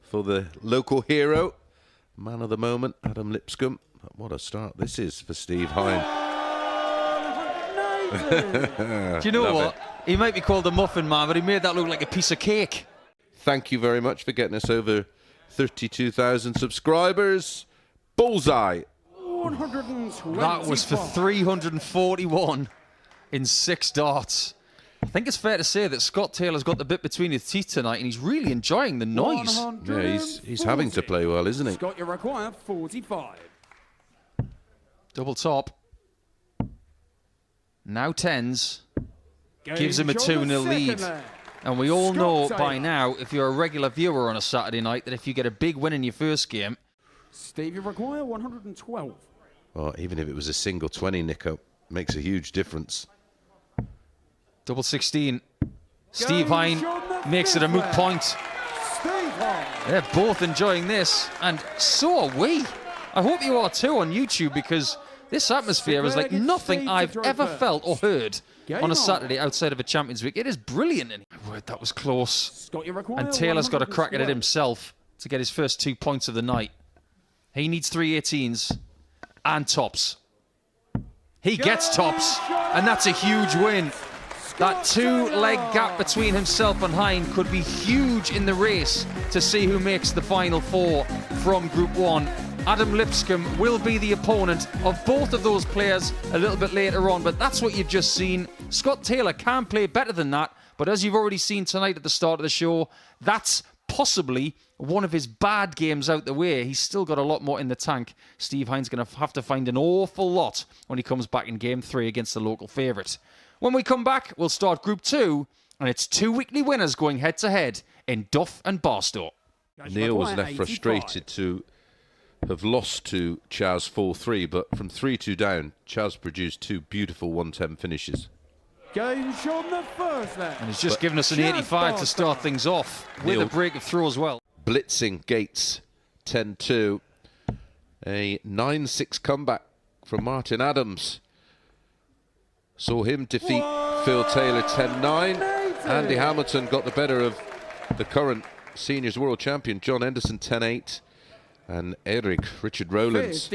For the local hero, man of the moment, Adam Lipscomb. What a start this is for Steve Hine. Do you know what? He might be called a muffin man, but he made that look like a piece of cake. Thank you very much for getting us over 32,000 subscribers. Bullseye. That was for 341 in 6 darts. I think it's fair to say that Scott Taylor's got the bit between his teeth tonight, and he's really enjoying the noise. Yeah, he's having to play well, isn't he? Scott, you require 45. Double top. Now tens. Gives him a 2-0 lead. And we all know by now, if you're a regular viewer on a Saturday night, that if you get a big win in your first game... Steve, you require 112. Well, even if it was a single 20, Nico, makes a huge difference. Double 16. Steve Hine makes it a moot point. They're both enjoying this, and so are we. I hope you are too on YouTube, because this atmosphere is like nothing I've ever felt or heard on a Saturday outside of a Champions Week. It is brilliant. My word, that was close. And Taylor's got a crack at it himself to get his first 2 points of the night. He needs 3 18s and tops. He gets tops, and that's a huge win. That 2-leg gap between himself and Hind could be huge in the race to see who makes the final 4 from Group 1. Adam Lipscomb will be the opponent of both of those players a little bit later on, but that's what you've just seen. Scott Taylor can play better than that, but as you've already seen tonight at the start of the show, that's possibly one of his bad games out the way. He's still got a lot more in the tank. Steve Hine's going to have to find an awful lot when he comes back in Game 3 against the local favourite. When we come back, we'll start Group 2, and it's 2 weekly winners going head-to-head in Duff and Barto. Neil was left frustrated to have lost to Chaz 4-3, but from 3-2 down, Chaz produced 2 beautiful 110 finishes. Game shot the first there. And he's just given us an 85 to start things off, with a break of throw as well. Blitzing Gates 10-2. A 9-6 comeback from Martin Adams. Saw him defeat Phil Taylor 10-9. Andy Hamilton got the better of the current seniors world champion John Henderson 10-8. And Richard Rowlands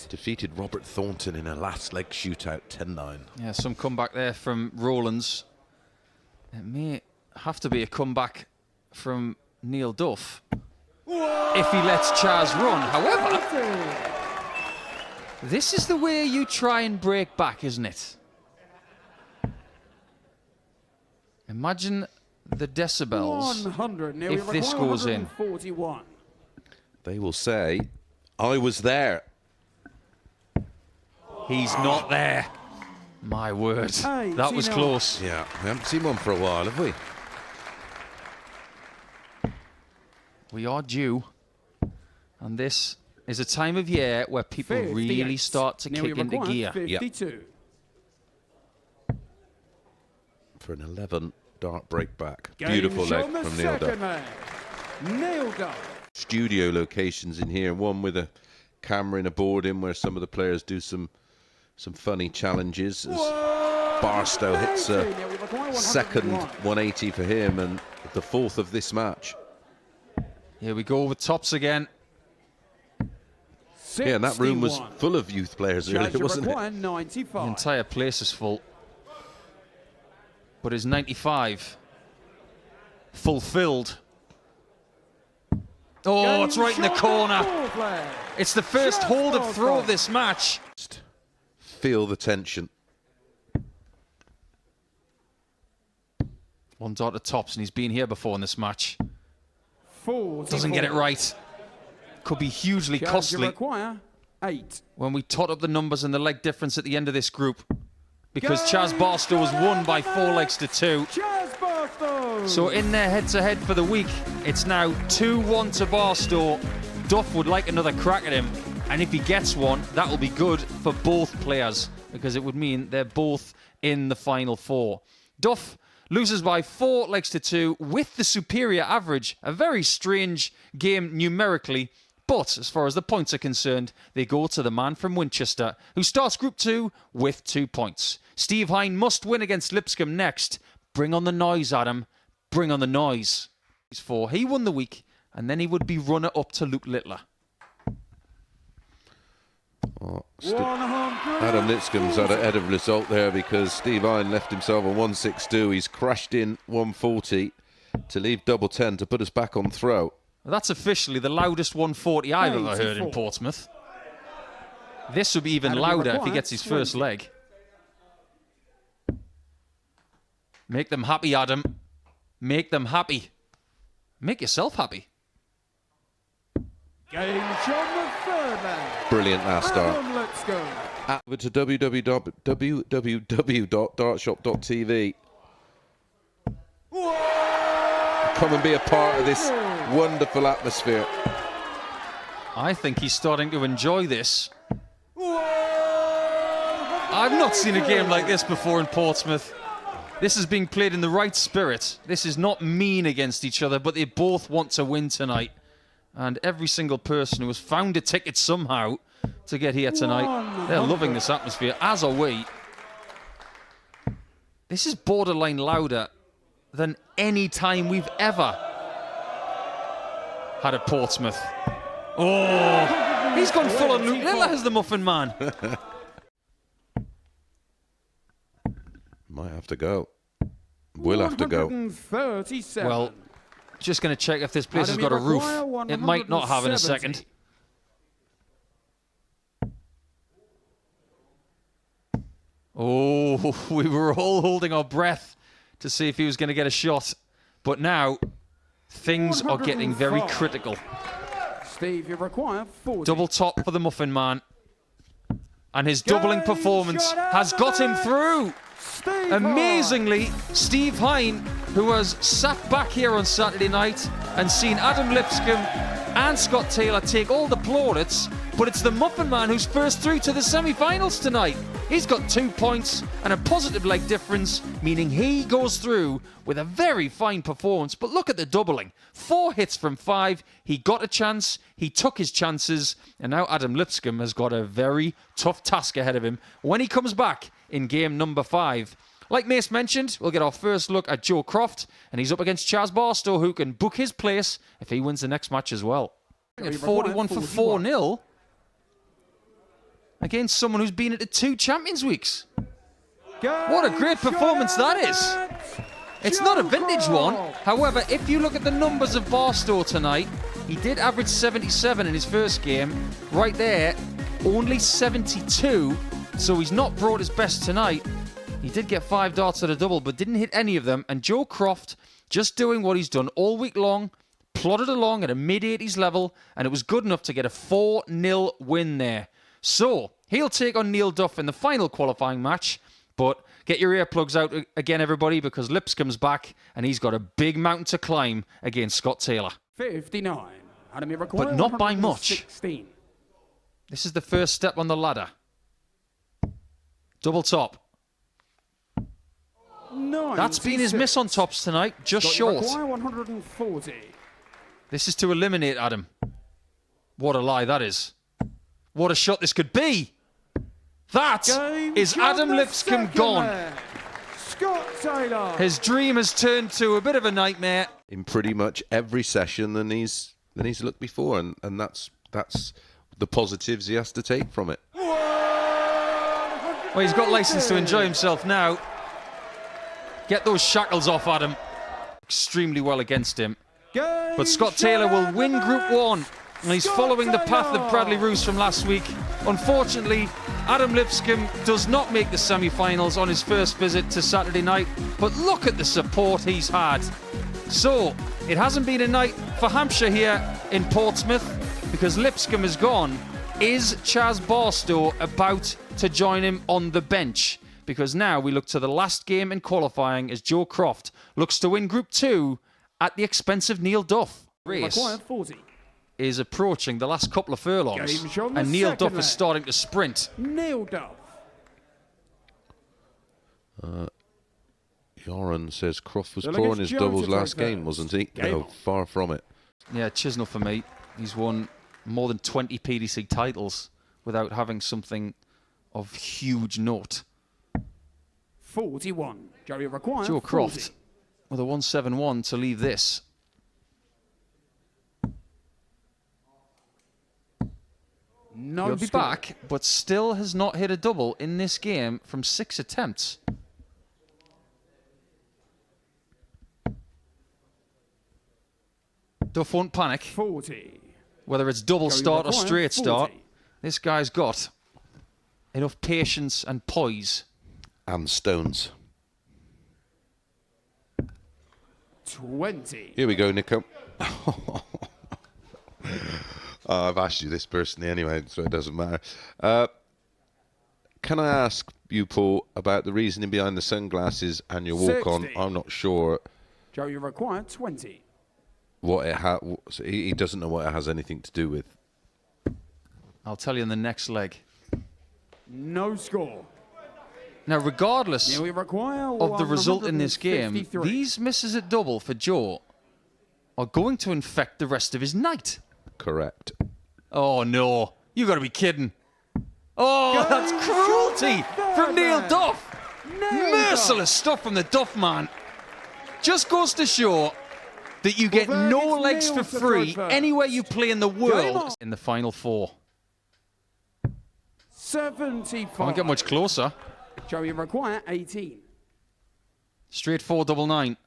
defeated Robert Thornton in a last leg shootout 10-9. Yeah, some comeback there from Rowlands. It may have to be a comeback from Neil Duff if he lets Chaz run. However, this is the way you try and break back, isn't it? Imagine the decibels if this goes in. They will say, I was there. He's not there. My word. That was close. Yeah, we haven't seen one for a while, have we? We are due. And this is a time of year where people really start to kick into gear. Yep. For an 11 dart break back. Beautiful leg from Neil Duff. Studio locations in here, one with a camera in a board in where some of the players do some funny challenges as Barstow hits a second 180 for him and the 4th of this match. Here we go with tops again. Yeah, and that room was full of youth players earlier, wasn't it? The entire place is full. But is 95 fulfilled? Oh, it's right in the corner. It's the first hold-up throw of this match. Feel the tension. One dart at tops, and he's been here before in this match. Doesn't get it right. Could be hugely costly when we tot up the numbers and the leg difference at the end of this group. Because Chaz Barstow has won by 4 legs to 2. So in their head-to-head for the week, it's now 2-1 to Barstow. Duff would like another crack at him, and if he gets one, that will be good for both players, because it would mean they're both in the final 4. Duff loses by 4 legs to 2 with the superior average. A very strange game numerically, but as far as the points are concerned, they go to the man from Winchester, who starts Group 2 with 2 points. Steve Hine must win against Lipscomb next. Bring on the noise, Adam. Bring on the noise. For he won the week, and then he would be runner-up to Luke Littler. Oh, Adam Lipscomb's had a head of result there because Steve Hine left himself on 162. He's crashed in 140 to leave double 10 to put us back on throw. Well, that's officially the loudest 140 I've ever heard in Portsmouth. This would be even louder if he gets his first leg. Make them happy, Adam. Make them happy. Make yourself happy. Game's on the third leg. Brilliant last start. Adam Lipscomb. Over to www.dartshop.tv. Come and be a part of this wonderful atmosphere. I think he's starting to enjoy this. I've not seen a game like this before in Portsmouth. This is being played in the right spirit. This is not mean against each other, but they both want to win tonight. And every single person who has found a ticket somehow to get here tonight, they're loving this atmosphere, as are we. This is borderline louder than any time we've ever had at Portsmouth. Oh, he's gone full on Luke Littler as the Muffin Man. Might have to go. Will have to go. 137. Well, just going to check if this place has got a roof. It might not have in a second. Oh, we were all holding our breath to see if he was going to get a shot. But now, things are getting very critical. Steve, you require 40. Double top for the Muffin Man. And his doubling performance has got him through. Amazingly, Steve Hine, who has sat back here on Saturday night and seen Adam Lipscomb and Scott Taylor take all the plaudits, but it's the Muffin Man who's first through to the semi-finals tonight. He's got 2 points and a positive leg difference, meaning he goes through with a very fine performance. But look at the doubling. 4 hits from 5. He got a chance. He took his chances. And now Adam Lipscomb has got a very tough task ahead of him when he comes back in game number 5. Like Mace mentioned, we'll get our first look at Joe Croft, and he's up against Chaz Barstow, who can book his place if he wins the next match as well. At 41 for 4-0 against someone who's been at the 2 Champions Weeks. What a great performance that is. It's not a vintage one. However, if you look at the numbers of Barstow tonight, he did average 77 in his first game. Right there, only 72. So he's not brought his best tonight. He did get 5 darts at a double, but didn't hit any of them. And Joe Croft just doing what he's done all week long, plodded along at a mid-80s level, and it was good enough to get a 4-0 win there. So, he'll take on Neil Duff in the final qualifying match, but get your earplugs out again, everybody, because Lipscomb's back, and he's got a big mountain to climb against Scott Taylor. 59. But not by much. 16. This is the first step on the ladder. Double top. That's been his miss on tops tonight, just short. 140. This is to eliminate Adam. What a lie that is. What a shot this could be. That is Adam Lipscomb gone. Scott Taylor. His dream has turned to a bit of a nightmare. In pretty much every session than he's looked before, and that's the positives he has to take from it. Well, he's got license to enjoy himself now. Get those shackles off, Adam. Extremely well against him. But Scott Taylor will win Group 1. And he's following the path of Bradley Roos from last week. Unfortunately, Adam Lipscomb does not make the semi-finals on his first visit to Saturday night. But look at the support he's had. So, it hasn't been a night for Hampshire here in Portsmouth because Lipscomb is gone. Is Chaz Barstow about to join him on the bench? Because now we look to the last game in qualifying as Joe Croft looks to win Group 2 at the expense of Neil Duff. Race is approaching the last couple of furlongs, and Neil Duff is starting to sprint. Neil Duff. Joran says Croft was poor in his doubles last game, wasn't he? No, far from it. Yeah, Chisnell for me. He's won more than 20 PDC titles without having something of huge note. 41. Joe Croft with a 171 to leave this. No He'll be score. back, but still has not hit a double in this game from 6 attempts. Duff won't panic. 40. Whether it's double Joey start or McGuire, straight 40. start, this guy's got enough patience and poise. And stones. 20. Here we go, Nico. I've asked you this personally anyway, so it doesn't matter. Can I ask you, Paul, about the reasoning behind the sunglasses and your walk-on? 60. I'm not sure Joey McGuire, 20. what it has. He doesn't know what it has anything to do with. I'll tell you in the next leg. No score. Now, regardless Joey McGuire, of the result in this game, 153. these misses at double for Joe are going to infect the rest of his night. Correct. Oh, no. You got to be kidding. Oh, that's cruelty from Neil Duff. Merciless stuff from the Duff man. Just goes to show that you get Well, no it's legs Neil for to free throw first. anywhere you play in the Game world on. in the final four. 75. Can't get much closer. Joey McGuire, 18. Straight 4-9-9.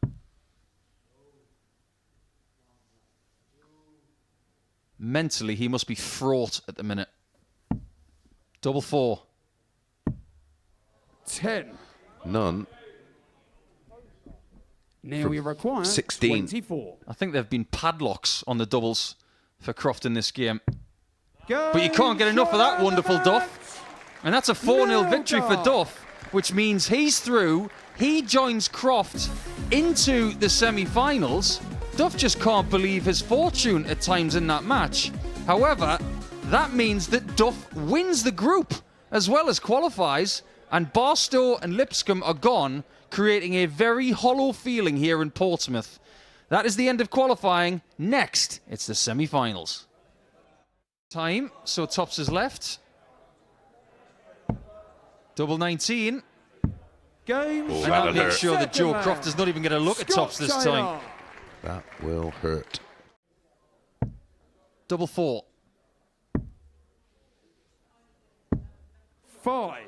Mentally, he must be fraught at the minute. 4-4. 10. None. Now we require 16. 24. I think there have been padlocks on the doubles for Croft in this game. But you can't get enough of that wonderful Duff. And that's a 4-0 victory for Duff, which means he's through. He joins Croft into the semi-finals. Duff just can't believe his fortune at times in that match. However, that means that Duff wins the group as well as qualifies, and Barstow and Lipscomb are gone, creating a very hollow feeling here in Portsmouth. That is the end of qualifying. Next, it's the semi-finals. Time, so Tops is left. Double 19. Game And that that'll makes hurt. sure that Joe Croft is not even going to look at Tops this time. That will hurt. Double 4. 5.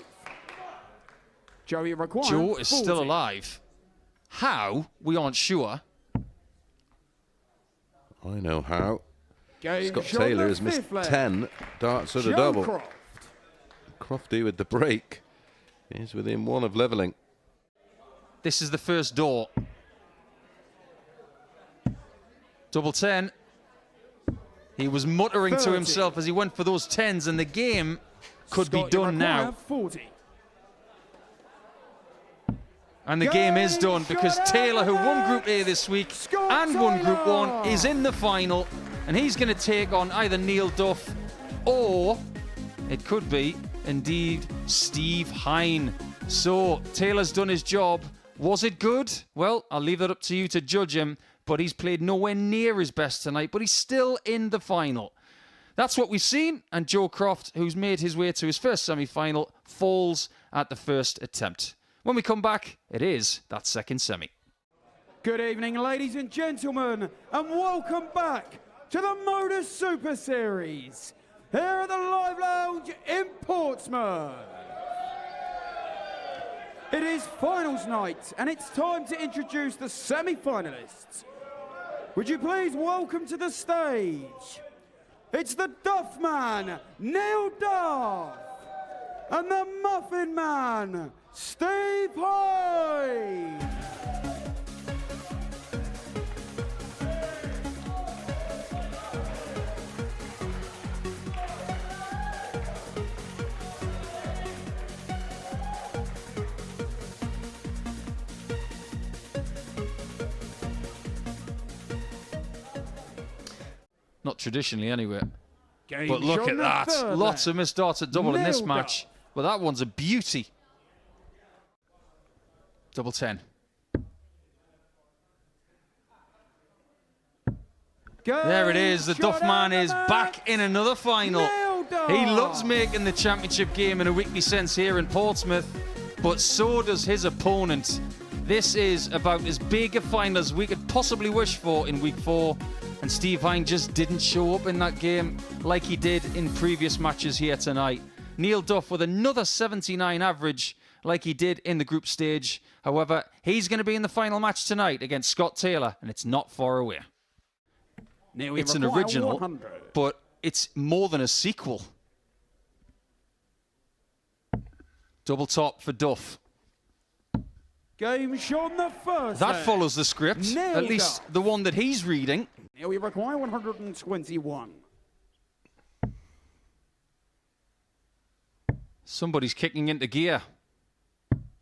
Joey requires Joe is 40. still alive. How? We aren't sure. I know how. Game Scott shot on Taylor the has missed fifth leg. 10 darts at a Joe double. Croft. Crofty with the break is within one of levelling. This is the first door. Double 10. He was muttering to 30. himself as he went for those 10s, and the game could be Scott done require now. 40. And the game is done because Taylor, who won Group A this week and won Group 1, is in the final. And he's going to take on either Neil Duff or it could be, indeed, Steve Hine. So Taylor's done his job. Was it good? Well, I'll leave that up to you to judge him. But he's played nowhere near his best tonight. But he's still in the final. That's what we've seen. And Joe Croft, who's made his way to his first semi-final, falls at the first attempt. When we come back, it is that second semi. Good evening, ladies and gentlemen, and welcome back to the Motor Super Series here at the Live Lounge in Portsmouth. It is finals night, and it's time to introduce the semi-finalists. Would you please welcome to the stage? It's the Duff Man, Neil Duff, and the Muffin Man, Steve Hine. Not traditionally, anyway. Game But look shot at the that. third Lots leg. of missed darts at double in this Nailed match. that. Well, that one's a beauty. Double 10. There it is. The Duff man is back in another final. Nailed that. He loves making the championship game in a weekly sense here in Portsmouth, but so does his opponent. This is about as big a final as we could possibly wish for in week 4. And Steve Hind just didn't show up in that game like he did in previous matches here tonight. Neil Duff with another 79 average like he did in the group stage. However, he's going to be in the final match tonight against Scott Taylor, and it's not far away. It's an original, 100. but it's more than a sequel. Double top for Duff. Game shown the first. That follows the script, Nailed at least up. the one that he's reading. Now we require 121. Somebody's kicking into gear.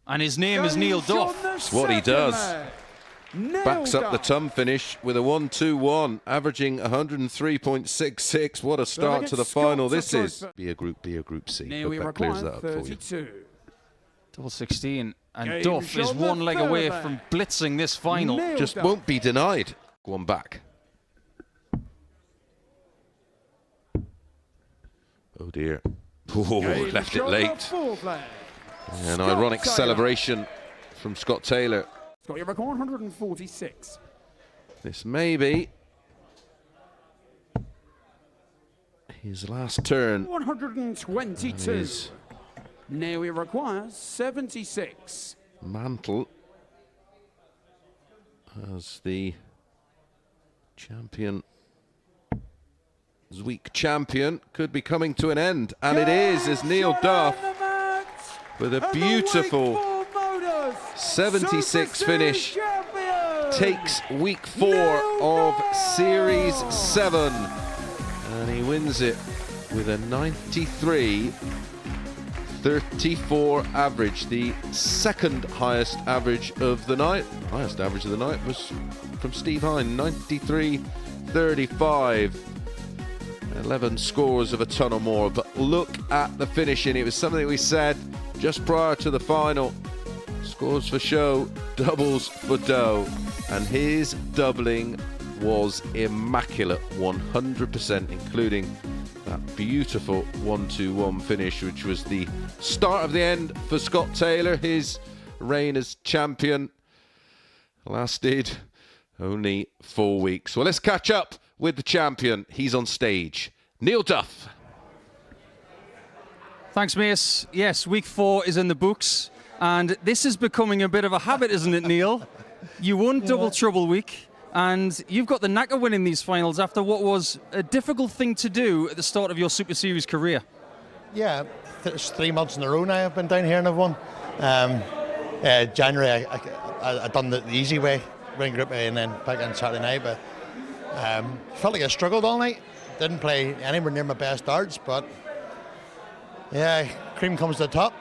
And his name is Neil Duff. That's what he does. Backs up the tum finish with a 1-2-1, averaging 103.66. What a start to the final this is. Be a Group B or Group C. Now we That clears require that up for you. 32. Double 16. And Game Duff is shown one the leg third away leg. from blitzing this final. Nailed Just up. won't be denied. One back. Oh dear. Oh, Game left it shown the late. fourth leg. An Scott ironic Taylor. celebration from Scott Taylor. Scott, you require 146. This may be his last turn. 122. His Now we require 76. mantle as the champion, Zweek champion, could be coming to an end, and it is, as Neil Duff with a beautiful 76 finish takes week 4 of Series 7, and he wins it with a 93.34 average, the second highest average of the night. The highest average of the night was from Steve Hine, 93.35. 11 scores of a ton or more, but look at the finishing. It was something we said just prior to the final. Scores for show, doubles for dough, and his doubling was immaculate, 100%, including that beautiful 1-2-1 finish, which was the start of the end for Scott Taylor. His reign as champion lasted only 4 weeks. Well, let's catch up with the champion. He's on stage. Neil Duff. Thanks, Mace. Yes, week 4 is in the books, and this is becoming a bit of a habit, isn't it, Neil? You won Double Trouble week, and you've got the knack of winning these finals after what was a difficult thing to do at the start of your Super Series career. Yeah, it's 3 months in a row now I've been down here and I've won. January I done the easy way, winning Group A and then back on Saturday night, but felt like I struggled all night. Didn't play anywhere near my best darts, but yeah, cream comes to the top.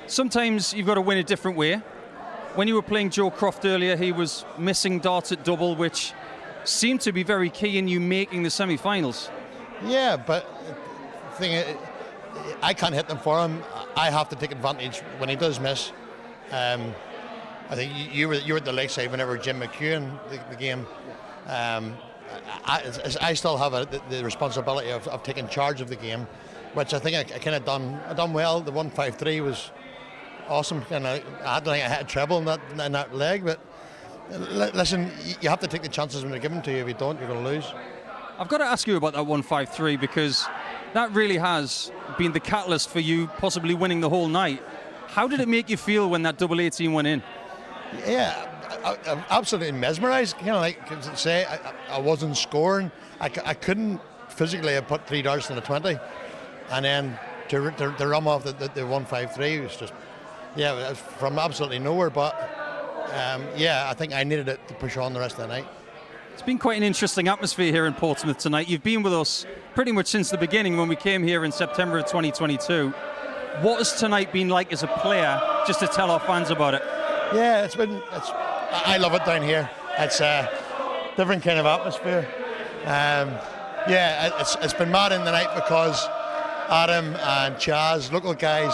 Sometimes you've got to win a different way. When you were playing Joe Croft earlier, he was missing darts at double, which seemed to be very key in you making the semi-finals. Yeah, but the thing is, I can't hit them for him. I have to take advantage when he does miss. I think you were at the lakeside whenever Jim McEwen the game. I still have the responsibility of taking charge of the game, which I think I kind of done well. The 153 was awesome, and I don't think I had a treble in that leg. But listen, you have to take the chances when they're given to you. If you don't, you're going to lose. I've got to ask you about that 153 because that really has been the catalyst for you possibly winning the whole night. How did it make you feel when that double 18 went in? Yeah, I'm absolutely mesmerised. Kind of like say I wasn't scoring. I couldn't physically have put 3 darts in the 20, and then to rum off the 153 was just, yeah, it was from absolutely nowhere. But yeah, I think I needed it to push on the rest of the night. It's been quite an interesting atmosphere here in Portsmouth tonight. You've been with us pretty much since the beginning when we came here in September of 2022. What has tonight been like as a player, just to tell our fans about it? Yeah, I love it down here. It's a different kind of atmosphere. Yeah, it's been mad in the night because Adam and Chaz, local guys,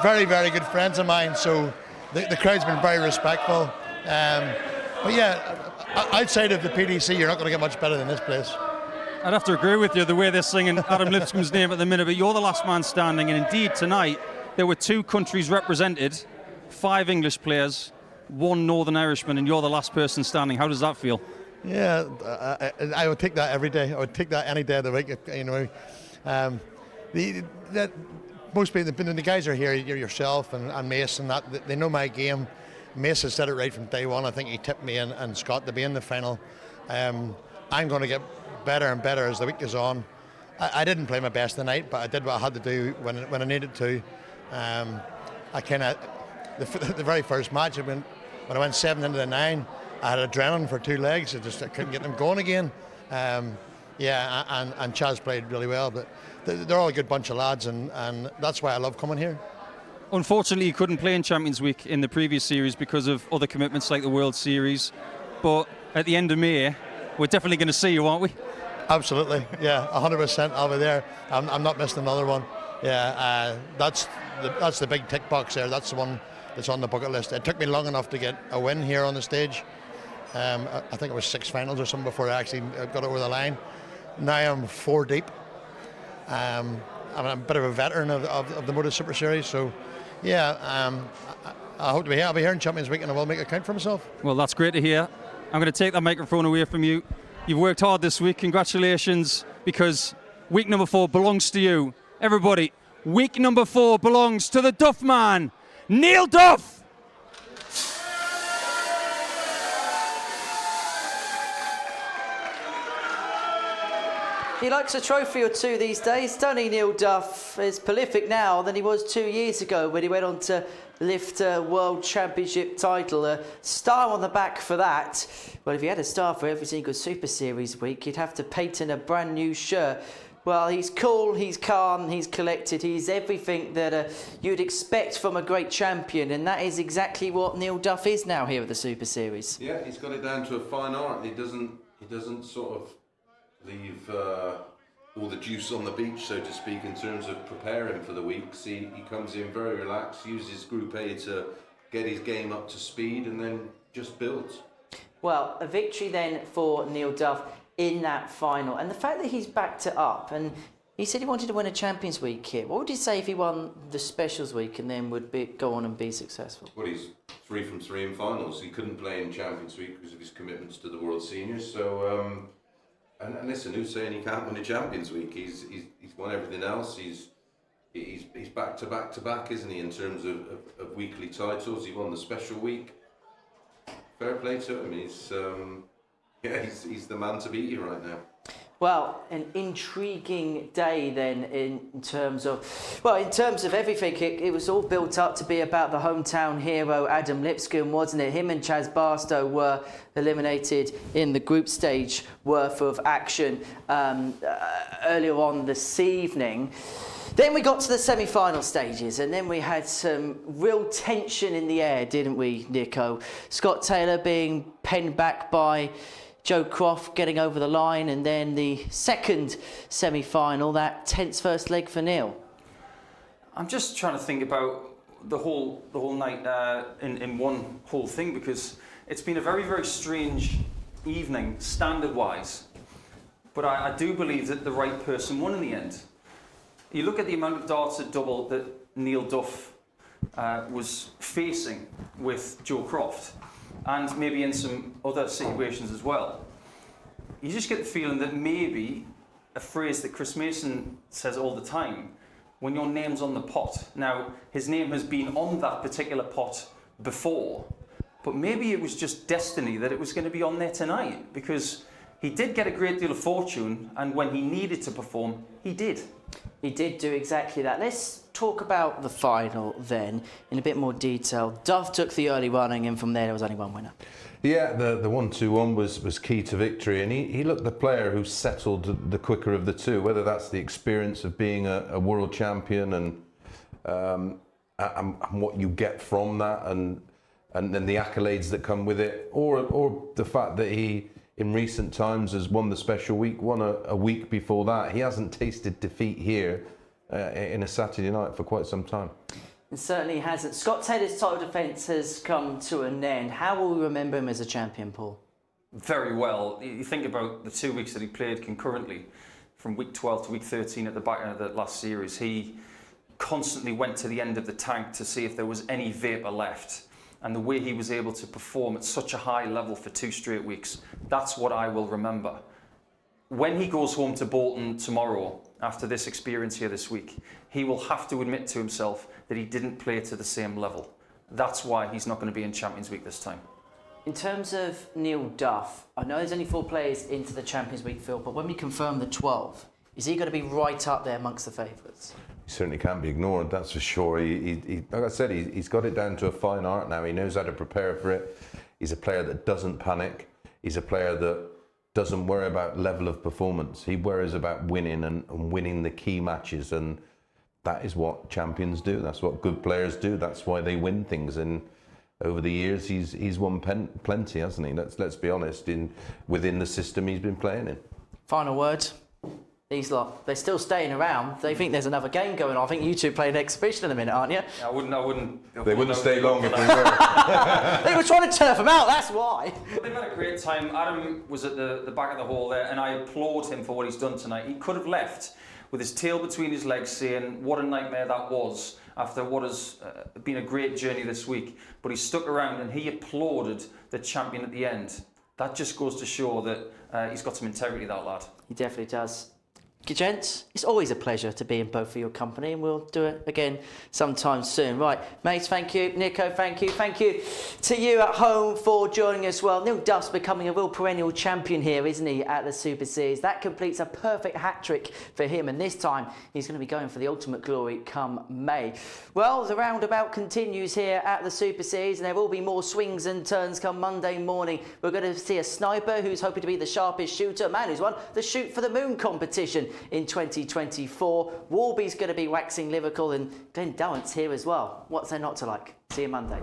very, very good friends of mine, so the crowd's been very respectful. But yeah, outside of the PDC, you're not going to get much better than this place. I'd have to agree with you, the way they're singing Adam Lipscomb's name at the minute, but you're the last man standing, and indeed tonight there were 2 countries represented, 5 English players, 1 Northern Irishman, and you're the last person standing. How does that feel? Yeah, I would take that every day. I would take that any day of the week. You know, most people, the guys are here. Yourself and Mace and that. They know my game. Mace has said it right from day one. I think he tipped me and Scott to be in the final. I'm going to get better and better as the week goes on. I didn't play my best tonight, but I did what I had to do when I needed to. I kind of the very first match when I went 7 into the 9, I had adrenaline for 2 legs. I couldn't get them going again. And Chaz played really well, but they're all a good bunch of lads, and that's why I love coming here. Unfortunately, you couldn't play in Champions Week in the previous series because of other commitments like the World Series. But at the end of May, we're definitely going to see you, aren't we? Absolutely, yeah, 100%. I'll be there. I'm not missing another one. Yeah, that's the big tick box there. That's the one that's on the bucket list. It took me long enough to get a win here on the stage. I think it was 6 finals or something before I actually got over the line. Now I'm 4 deep. I'm a bit of a veteran of the Motor Super Series, so yeah, I hope to be here. I'll be here in Champions Week and I will make it count for myself. Well, that's great to hear. I'm going to take that microphone away from you. You've worked hard this week. Congratulations, because week number 4 belongs to you. Everybody, week number 4 belongs to the Duff man, Neil Duff. He likes a trophy or 2 these days, don't he, Neil Duff? Is prolific now than he was 2 years ago when he went on to lift a World Championship title. A star on the back for that. Well, if he had a star for every single Super Series week, you'd have to patent a brand new shirt. Well, he's cool, he's calm, he's collected, he's everything that you'd expect from a great champion, and that is exactly what Neil Duff is now here at the Super Series. Yeah, he's got it down to a fine art. He doesn't sort of leave all the juice on the beach, so to speak, in terms of preparing for the weeks. He comes in very relaxed, uses Group A to get his game up to speed, and then just builds. Well, a victory then for Neil Duff in that final, and the fact that he's backed it up, and he said he wanted to win a Champions Week here. What would you say if he won the Specials Week and then would go on and be successful? Well, he's 3 from 3 in finals. He couldn't play in Champions Week because of his commitments to the World Seniors, so and listen, who's saying he can't win a Champions Week? He's won everything else. He's back to back, isn't he, in terms of weekly titles? He won the Special Week. Fair play to him. He's the man to beat you right now. Well, an intriguing day then in terms of everything. It was all built up to be about the hometown hero, Adam Lipscomb, wasn't it? Him and Chaz Barto were eliminated in the group stage worth of action earlier on this evening. Then we got to the semi-final stages, and then we had some real tension in the air, didn't we, Nico? Scott Taylor being penned back by Joe Croft, getting over the line, and then the second semi-final, that tense first leg for Neil. I'm just trying to think about the whole night in one whole thing, because it's been a very, very strange evening, standard-wise. But I do believe that the right person won in the end. You look at the amount of darts at double that Neil Duff was facing with Joe Croft, and maybe in some other situations as well. You just get the feeling that maybe a phrase that Chris Mason says all the time, when your name's on the pot. Now, his name has been on that particular pot before, but maybe it was just destiny that it was going to be on there tonight, because he did get a great deal of fortune, and when he needed to perform, he did. He did do exactly that. Let's talk about the final then in a bit more detail. Duff took the early running, and from there was only one winner. Yeah, the 1-2-1 was key to victory, and he looked the player who settled the quicker of the two, whether that's the experience of being a world champion and what you get from that, and then the accolades that come with it, or the fact that he, in recent times, has won the Special Week, won a week before that. He hasn't tasted defeat here in a Saturday night for quite some time. It certainly hasn't. Scott Taylor's title defence has come to an end. How will we remember him as a champion, Paul? Very well. You think about the 2 weeks that he played concurrently, from week 12 to week 13 at the back of the last series. He constantly went to the end of the tank to see if there was any vapour left. and the way he was able to perform at such a high level for 2 straight weeks, that's what I will remember. When he goes home to Bolton tomorrow, after this experience here this week, he will have to admit to himself that he didn't play to the same level. That's why he's not going to be in Champions Week this time. In terms of Neil Duff, I know there's only 4 players into the Champions Week, Phil, but when we confirm the 12, is he going to be right up there amongst the favourites? He certainly can't be ignored, that's for sure. Like I said, he's got it down to a fine art now. He knows how to prepare for it. He's a player that doesn't panic. He's a player that doesn't worry about level of performance. He worries about winning and winning the key matches, and that is what champions do. That's what good players do. That's why they win things. And over the years, he's won plenty, hasn't he? Let's be honest. Within the system he's been playing in. Final word. These lot, they're still staying around. They think there's another game going on. I think you two play an exhibition in a minute, aren't you? I wouldn't. They wouldn't stay long if they were. They were trying to turf them out, that's why. But they've had a great time. Adam was at the back of the hall there, and I applaud him for what he's done tonight. He could have left with his tail between his legs saying what a nightmare that was after what has been a great journey this week. But he stuck around and he applauded the champion at the end. That just goes to show that he's got some integrity, that lad. He definitely does. Gents, it's always a pleasure to be in both of your company, and we'll do it again sometime soon. Right, mates, thank you. Nico, thank you. Thank you to you at home for joining us well. Neil Duff's becoming a real perennial champion here, isn't he, at the Super Series? That completes a perfect hat-trick for him, and this time he's going to be going for the ultimate glory come May. Well, the roundabout continues here at the Super Series, and there will be more swings and turns come Monday morning. We're going to see a sniper who's hoping to be the sharpest shooter, a man who's won the Shoot for the Moon competition in 2024. Warby's going to be waxing lyrical, and Glenn Durrant's here as well. What's there not to like? See you Monday.